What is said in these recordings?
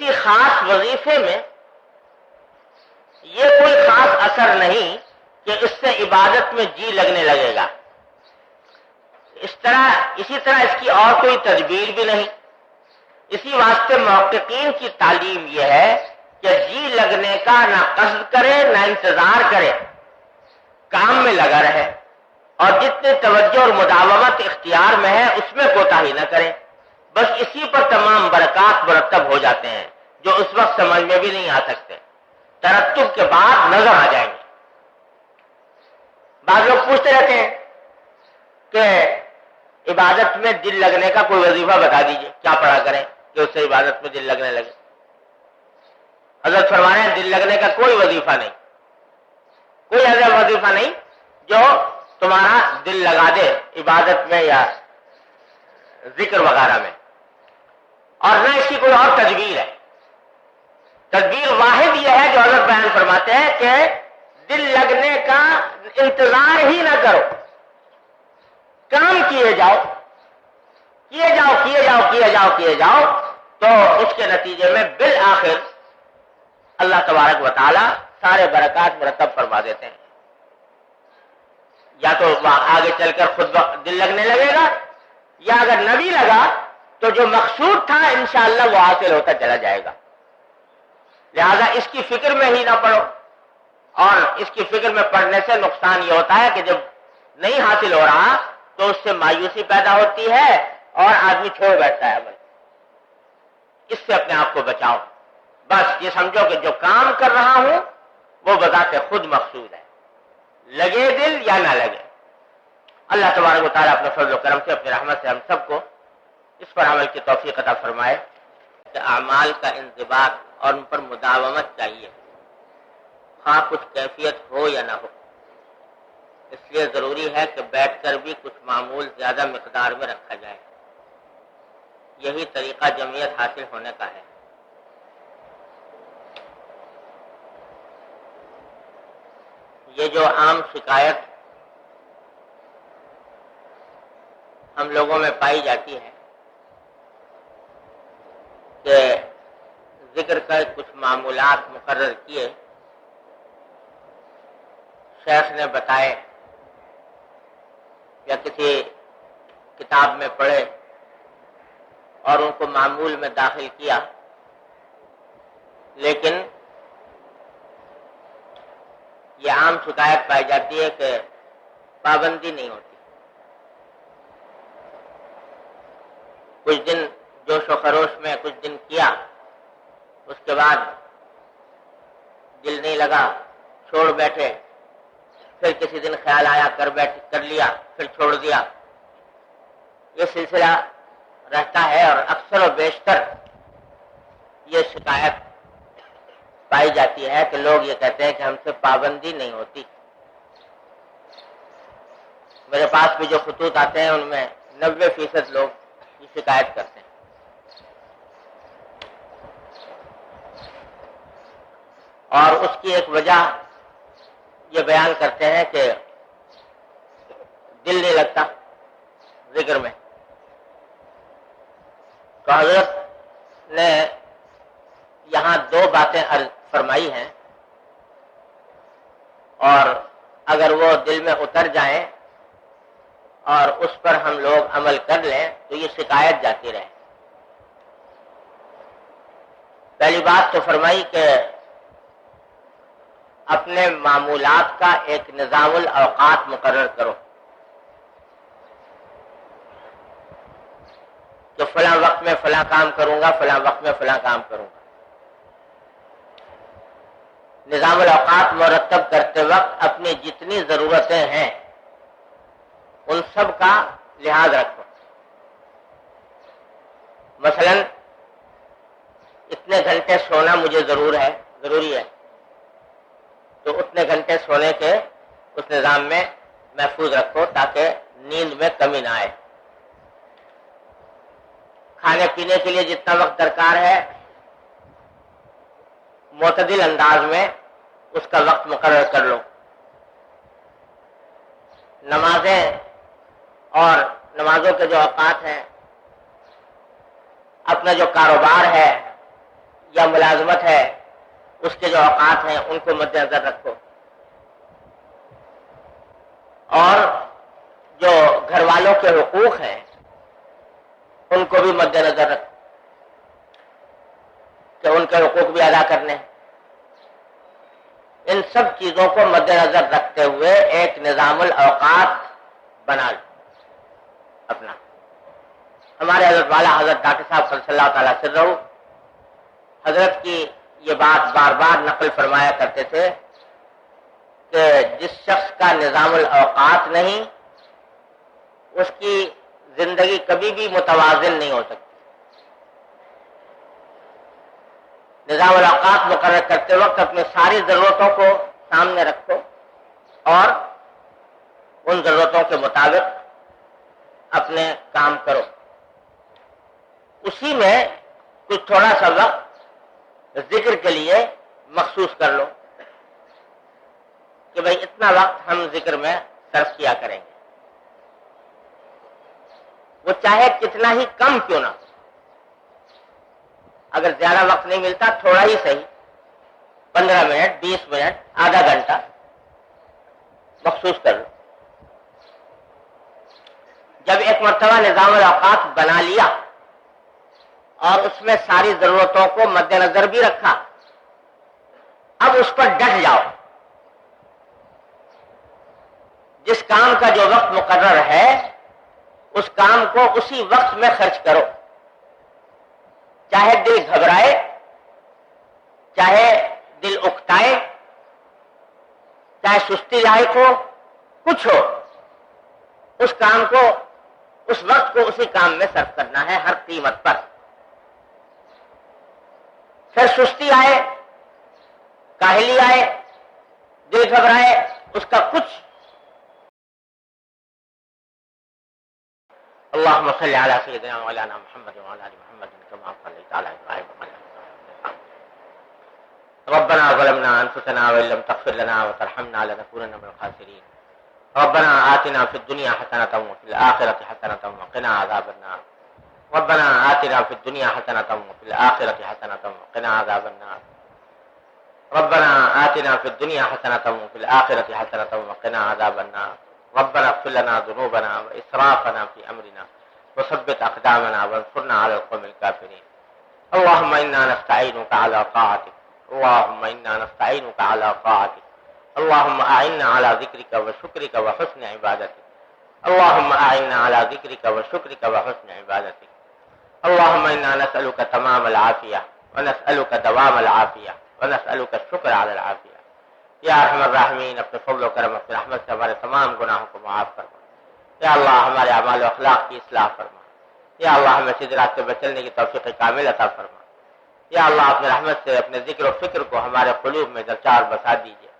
کسی خاص وظیفے میں یہ کوئی خاص اثر نہیں کہ اس سے عبادت میں جی لگنے لگے گا. اسی طرح اس کی اور کوئی تدبیر بھی نہیں. اسی واسطے محققین کی تعلیم یہ ہے کہ جی لگنے کا نہ قصد کرے نہ انتظار کرے، کام میں لگا رہے اور جتنی توجہ اور مداومت اختیار میں ہے اس میں کوتاہی نہ کرے. بس اسی پر تمام برکات مرتب ہو جاتے ہیں جو اس وقت سمجھ میں بھی نہیں آ سکتے، ترتب کے بعد نظر آ جائیں گے. بعض لوگ پوچھتے رہتے ہیں کہ عبادت میں دل لگنے کا کوئی وظیفہ بتا دیجئے، کیا پڑھا کریں کہ اس سے عبادت میں دل لگنے لگے. حضرت فرما رہے ہیں دل لگنے کا کوئی وظیفہ نہیں، کوئی ایسا وظیفہ نہیں جو تمہارا دل لگا دے عبادت میں یا ذکر وغیرہ میں، اور نہ اس کی کوئی اور تدبیر ہے. تدبیر واحد یہ ہے جو حضرت بیان فرماتے ہیں کہ دل لگنے کا انتظار ہی نہ کرو، کام کیے جاؤ کیے جاؤ کیے جاؤ کیے جاؤ کیے جاؤ، تو اس کے نتیجے میں بالآخر اللہ تبارک و تعالی سارے برکات مرتب فرما دیتے ہیں. یا تو آگے چل کر خود دل لگنے لگے گا، یا اگر نہ بھی لگا تو جو مقصود تھا انشاءاللہ وہ حاصل ہوتا چلا جائے گا. لہذا اس کی فکر میں ہی نہ پڑو، اور اس کی فکر میں پڑنے سے نقصان یہ ہوتا ہے کہ جب نہیں حاصل ہو رہا تو اس سے مایوسی پیدا ہوتی ہے اور آدمی چھوڑ بیٹھتا ہے عمل. اس سے اپنے آپ کو بچاؤ. بس یہ سمجھو کہ جو کام کر رہا ہوں وہ بذات خود مقصود ہے، لگے دل یا نہ لگے. اللہ تبارک و تعالیٰ اپنے فضل و کرم سے اپنی رحمت سے ہم سب کو اس پر عمل کی توفیق عطا فرمائے کہ اعمال کا انضباط اور ان پر مداومت چاہیے، خواہ کچھ کیفیت ہو یا نہ ہو. اس لیے ضروری ہے کہ بیٹھ کر بھی کچھ معمول زیادہ مقدار میں رکھا جائے. یہی طریقہ جمعیت حاصل ہونے کا ہے. یہ جو عام شکایت ہم لوگوں میں پائی جاتی ہے کہ ذکر کر کچھ معمولات مقرر کیے، شیخ نے بتائے یا کسی کتاب میں پڑھے اور ان کو معمول میں داخل کیا، لیکن یہ عام شکایت پائی جاتی ہے کہ پابندی نہیں ہوتی. کچھ دن جوش و خروش میں کچھ دن کیا، اس کے بعد دل نہیں لگا، چھوڑ بیٹھے، پھر کسی دن خیال آیا کر لیا، پھر چھوڑ دیا. یہ سلسلہ رہتا ہے اور اکثر و بیشتر یہ شکایت پائی جاتی ہے کہ لوگ یہ کہتے ہیں کہ ہم سے پابندی نہیں ہوتی. میرے پاس بھی جو خطوط آتے ہیں ان میں 90% لوگ یہ شکایت کرتے ہیں. اور اس کی ایک وجہ یہ بیان کرتے ہیں کہ دل نہیں لگتا ذکر میں. تو حضرت نے یہاں 2 باتیں عرض فرمائی ہیں، اور اگر وہ دل میں اتر جائیں اور اس پر ہم لوگ عمل کر لیں تو یہ شکایت جاتی رہے. پہلی بات تو فرمائی کہ اپنے معمولات کا ایک نظام الاوقات مقرر کرو کہ فلاں وقت میں فلاں کام کروں گا، فلاں وقت میں فلاں کام کروں گا. نظام الاوقات مرتب کرتے وقت اپنی جتنی ضرورتیں ہیں ان سب کا لحاظ رکھو. مثلا اتنے گھنٹے سونا مجھے ضروری ہے، تو اتنے گھنٹے سونے کے اس نظام میں محفوظ رکھو تاکہ نیند میں کمی نہ آئے. کھانے پینے کے لیے جتنا وقت درکار ہے معتدل انداز میں اس کا وقت مقرر کر لو. نمازیں اور نمازوں کے جو اوقات ہیں، اپنا جو کاروبار ہے یا ملازمت ہے اس کے جو اوقات ہیں ان کو مد نظر رکھو، اور جو گھر والوں کے حقوق ہیں ان کو بھی مد نظر رکھو کہ ان کے حقوق بھی ادا کرنے ہیں۔ ان سب چیزوں کو مد نظر رکھتے ہوئے ایک نظام الاوقات بنا لو اپنا۔ ہمارے حضرت والا حضرت ڈاکٹر صاحب صلی اللہ تعالیٰ سے رہو حضرت کی یہ بات بار بار نقل فرمایا کرتے تھے کہ جس شخص کا نظام الاوقات نہیں اس کی زندگی کبھی بھی متوازن نہیں ہو سکتی۔ نظام الاوقات مقرر کرتے وقت اپنی ساری ضرورتوں کو سامنے رکھو اور ان ضرورتوں کے مطابق اپنے کام کرو۔ اسی میں کچھ تھوڑا سا وقت ذکر کے لیے مخصوص کر لو کہ بھئی اتنا وقت ہم ذکر میں صرف کیا کریں گے، وہ چاہے کتنا ہی کم کیوں نہ ہو۔ اگر زیادہ وقت نہیں ملتا تھوڑا ہی صحیح، 15 منٹ 20 منٹ آدھا گھنٹہ مخصوص کر لو۔ جب ایک مرتبہ نظام الاوقات بنا لیا اور اس میں ساری ضرورتوں کو مد نظر بھی رکھا، اب اس پر ڈٹ جاؤ۔ جس کام کا جو وقت مقرر ہے اس کام کو اسی وقت میں خرچ کرو، چاہے دل گھبرائے، چاہے دل اکتائے، چاہے سستی لاحق ہو، کچھ ہو، اس کام کو اس وقت کو اسی کام میں صرف کرنا ہے ہر قیمت پر۔ پھر سستی آئے، کاہلی آئے، دل گھبرائے، اس کا کچھ اللهم صل على سيدنا مولانا محمد وعلى ال محمد كما صليت على ابراهيم وعلى ال ابراهيم ربنا ظلمنا انفسنا وان لم تغفر لنا وترحمنا لنكونن من الخاسرين ربنا آتنا في الدنيا حسنة وفي الآخرة حسنة وقنا عذاب النار ربنا آتنا في الدنيا حسنة وفي الآخرة حسنة وقنا عذاب النار ربنا آتنا في الدنيا حسنة وفي الآخرة حسنة وقنا عذاب النار ربنا اغفر لنا ذنوبنا وإسرافنا في أمرنا وثبت أقدامنا وانصرنا على القوم الكافرين اللهم إنا نستعينك على طاعتك اللهم إنا نستعينك على طاعتك اللهم أعنا على ذكرك وشكرك وحسن عبادتك اللهم أعنا على ذكرك وشكرك وحسن عبادتك اللهم إنا نسألك تمام العافية ونسألك دوام العافية ونسألك الشكر على العافية یا ارحم الراحمین اپنے فضل و کرم اپنے رحمت سے ہمارے تمام گناہوں کو معاف فرما۔ یا اللہ ہمارے اعمال و اخلاق کی اصلاح فرما۔ یا اللہ ہمیں سیدھے راستے پہ چلنے کی توفیق کامل عطا فرما۔ یا اللہ اپنے رحمت سے اپنے ذکر و فکر کو ہمارے قلوب میں درچار بسا دیجیے۔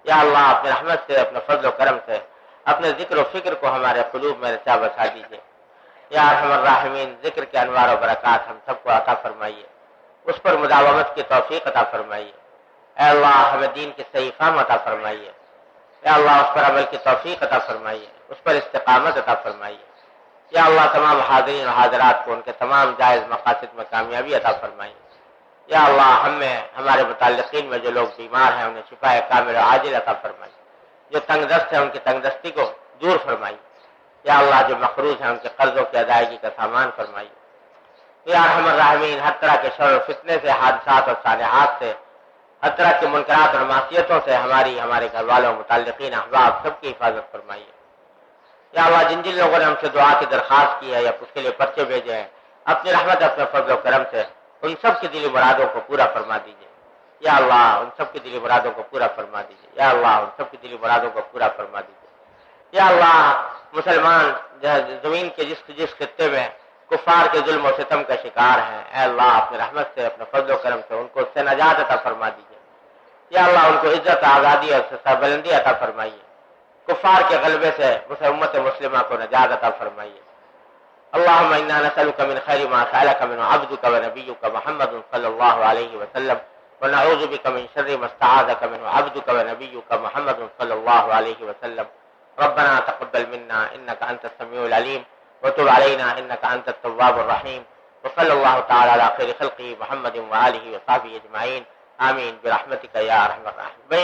یا اللہ اپنے رحمت سے اپنے فضل و کرم سے اپنے ذکر و فکر کو ہمارے قلوب میں درچار بسا دیجیے۔ یا ارحم الراحمین ذکر کے انوار و برکات ہم سب کو عطا فرمائیے، اس پر مداومت کی توفیق عطا فرمائیے۔ اے اللہ ہمیں دین کی صحیح فہم عطا فرمائیے۔ یا اللہ اس پر عمل کی توفیق عطا فرمائیے، اس پر استقامت عطا فرمائیے۔ یا اللہ تمام حاضرین و حاضرات کو ان کے تمام جائز مقاصد میں کامیابی عطا فرمائیے۔ یا اللہ ہمیں ہمارے متعلقین میں جو لوگ بیمار ہیں انہیں شفا کامل و عاجل عطا فرمائیے، جو تنگ دست ہیں ان کی تنگ دستی کو دور فرمائیے۔ یا اللہ جو مقروض ہیں ان کے قرضوں کی ادائیگی کا سامان فرمائیے۔ یا ارحم الراحمین ہر طرح کے شر و فتنے سے، حادثات اور صالحات سے، ہر طرح کے منکرات اور معصیتوں سے ہمارے گھر والوں، متعلقین، احباب سب کی حفاظت فرمائیے۔ یا اللہ جن جن لوگوں نے ہم سے دعا کی درخواست کی ہے یا اس کے لیے پرچے بھیجے ہیں، اپنی رحمت اپنے فضل و کرم سے ان سب کی دلی مرادوں کو پورا فرما دیجیے۔ یا اللہ ان سب کی دلی مرادوں کو پورا فرما دیجیے۔ یا اللہ ان سب کی دلی مرادوں کو پورا فرما دیجیے۔ یا اللہ مسلمان زمین کے جس خطے میں کفار کے ظلم و ستم کا شکار ہیں، اے اللہ اپنے رحمت سے اپنے فضل و کرم سے ان کو اس سے نجات عطا فرما دیجیے۔ یا اللہ ان کو عزت، آزادی اور سربلندی عطا فرمائیے۔ کفار کے غلبے سے امت مسلمہ کو نجات عطا فرمائیے۔ اللهم انا نسألك من خير ما سألك منه عبدك ونبيك محمد صلى الله عليه وسلم ونعوذ بك من شر ما استعاذك منه عبدك ونبيك محمد صلى الله عليه وسلم ربنا تقبل منا انك انت السميع العليم وتب علينا انك انت التواب الرحيم وصلی اللہ تعالی علی خیر خلقہ محمد وآلہ وصحبہ اجمعین آمین برحمتک یا ارحم الراحمین.